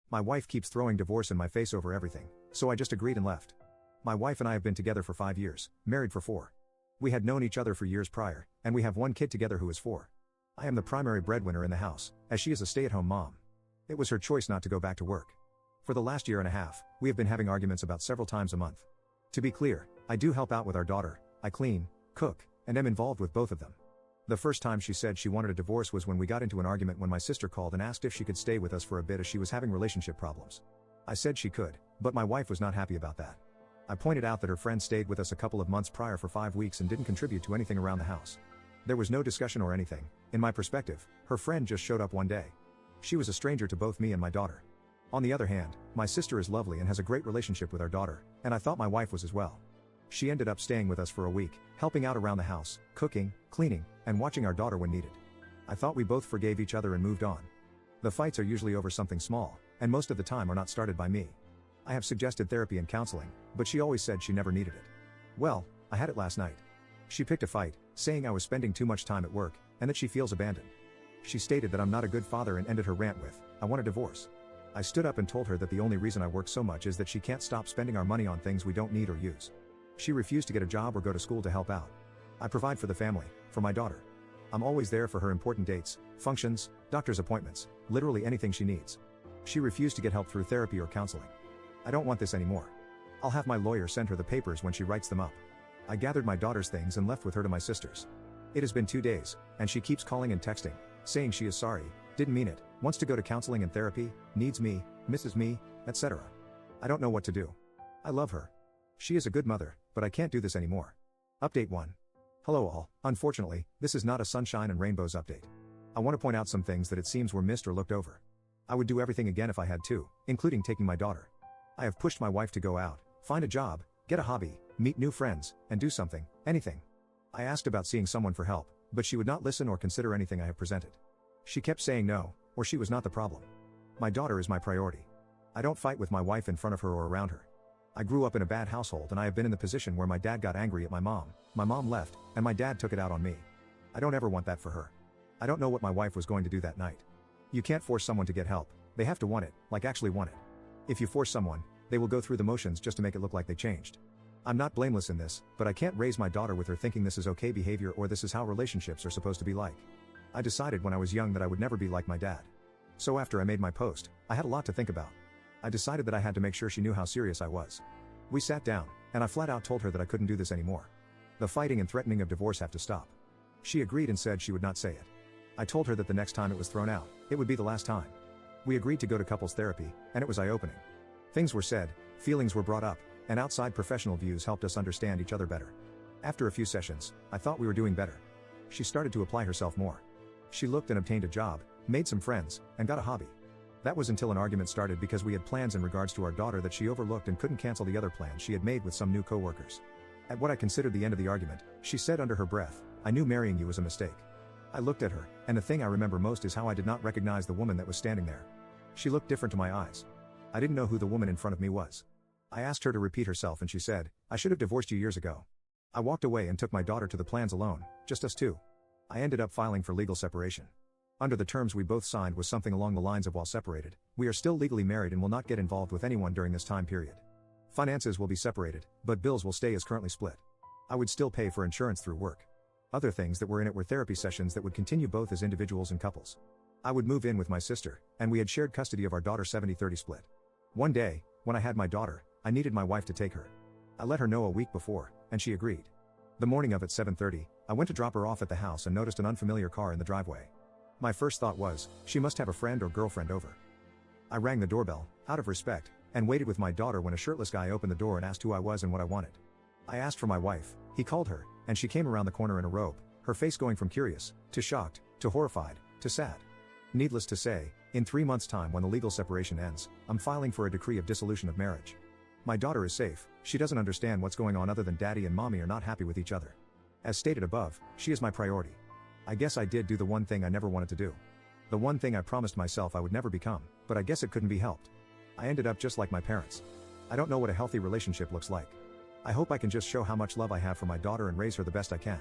My wife keeps throwing divorce in my face over everything, so I just agreed and left. My wife and I have been together for 5 years, married for 4. We had known each other for years prior, and we have one kid together who is 4. I am the primary breadwinner in the house, as she is a stay-at-home mom. It was her choice not to go back to work. For the last year and a half, we have been having arguments about several times a month. To be clear, I do help out with our daughter, I clean, cook, and am involved with both of them. The first time she said she wanted a divorce was when we got into an argument when my sister called and asked if she could stay with us for a bit as she was having relationship problems. I said she could, but my wife was not happy about that. I pointed out that her friend stayed with us a couple of months prior for 5 weeks and didn't contribute to anything around the house. There was no discussion or anything. In my perspective, her friend just showed up one day. She was a stranger to both me and my daughter. On the other hand, my sister is lovely and has a great relationship with our daughter, and I thought my wife was as well. She ended up staying with us for a week, helping out around the house, cooking, cleaning, and watching our daughter when needed. I thought we both forgave each other and moved on. The fights are usually over something small, and most of the time are not started by me. I have suggested therapy and counseling, but she always said she never needed it. Well, I had it last night. She picked a fight, saying I was spending too much time at work, and that she feels abandoned. She stated that I'm not a good father and ended her rant with, "I want a divorce." I stood up and told her that the only reason I work so much is that she can't stop spending our money on things we don't need or use. She refused to get a job or go to school to help out. I provide for the family, for my daughter. I'm always there for her important dates, functions, doctor's appointments, literally anything she needs. She refused to get help through therapy or counseling. I don't want this anymore. I'll have my lawyer send her the papers when she writes them up. I gathered my daughter's things and left with her to my sister's. It has been 2 days, and she keeps calling and texting, saying she is sorry, didn't mean it, wants to go to counseling and therapy, needs me, misses me, etc. I don't know what to do. I love her. She is a good mother, but I can't do this anymore. Update 1. Hello all, unfortunately, this is not a sunshine and rainbows update. I want to point out some things that it seems were missed or looked over. I would do everything again if I had to, including taking my daughter. I have pushed my wife to go out, find a job, get a hobby, meet new friends, and do something, anything. I asked about seeing someone for help, but she would not listen or consider anything I have presented. She kept saying no, or she was not the problem. My daughter is my priority. I don't fight with my wife in front of her or around her. I grew up in a bad household and I have been in the position where my dad got angry at my mom left, and my dad took it out on me. I don't ever want that for her. I don't know what my wife was going to do that night. You can't force someone to get help, they have to want it, like actually want it. If you force someone, they will go through the motions just to make it look like they changed. I'm not blameless in this, but I can't raise my daughter with her thinking this is okay behavior or this is how relationships are supposed to be like. I decided when I was young that I would never be like my dad. So after I made my post, I had a lot to think about. I decided that I had to make sure she knew how serious I was. We sat down, and I flat out told her that I couldn't do this anymore. The fighting and threatening of divorce have to stop. She agreed and said she would not say it. I told her that the next time it was thrown out, it would be the last time. We agreed to go to couples therapy, and it was eye-opening. Things were said, feelings were brought up, and outside professional views helped us understand each other better. After a few sessions, I thought we were doing better. She started to apply herself more. She looked and obtained a job, made some friends, and got a hobby. That was until an argument started because we had plans in regards to our daughter that she overlooked and couldn't cancel the other plans she had made with some new co-workers. At what I considered the end of the argument, she said under her breath, "I knew marrying you was a mistake." I looked at her, and the thing I remember most is how I did not recognize the woman that was standing there. She looked different to my eyes. I didn't know who the woman in front of me was. I asked her to repeat herself and she said, "I should have divorced you years ago." I walked away and took my daughter to the plans alone, just us two. I ended up filing for legal separation. Under the terms we both signed was something along the lines of while separated, we are still legally married and will not get involved with anyone during this time period. Finances will be separated, but bills will stay as currently split. I would still pay for insurance through work. Other things that were in it were therapy sessions that would continue both as individuals and couples. I would move in with my sister, and we had shared custody of our daughter 70-30 split. One day, when I had my daughter, I needed my wife to take her. I let her know a week before, and she agreed. The morning of at 7:30, I went to drop her off at the house and noticed an unfamiliar car in the driveway. My first thought was, she must have a friend or girlfriend over. I rang the doorbell, out of respect, and waited with my daughter when a shirtless guy opened the door and asked who I was and what I wanted. I asked for my wife, he called her, and she came around the corner in a robe, her face going from curious, to shocked, to horrified, to sad. Needless to say, in 3 months' time when the legal separation ends, I'm filing for a decree of dissolution of marriage. My daughter is safe, she doesn't understand what's going on other than daddy and mommy are not happy with each other. As stated above, she is my priority. I guess I did do the one thing I never wanted to do. The one thing I promised myself I would never become, but I guess it couldn't be helped. I ended up just like my parents. I don't know what a healthy relationship looks like. I hope I can just show how much love I have for my daughter and raise her the best I can.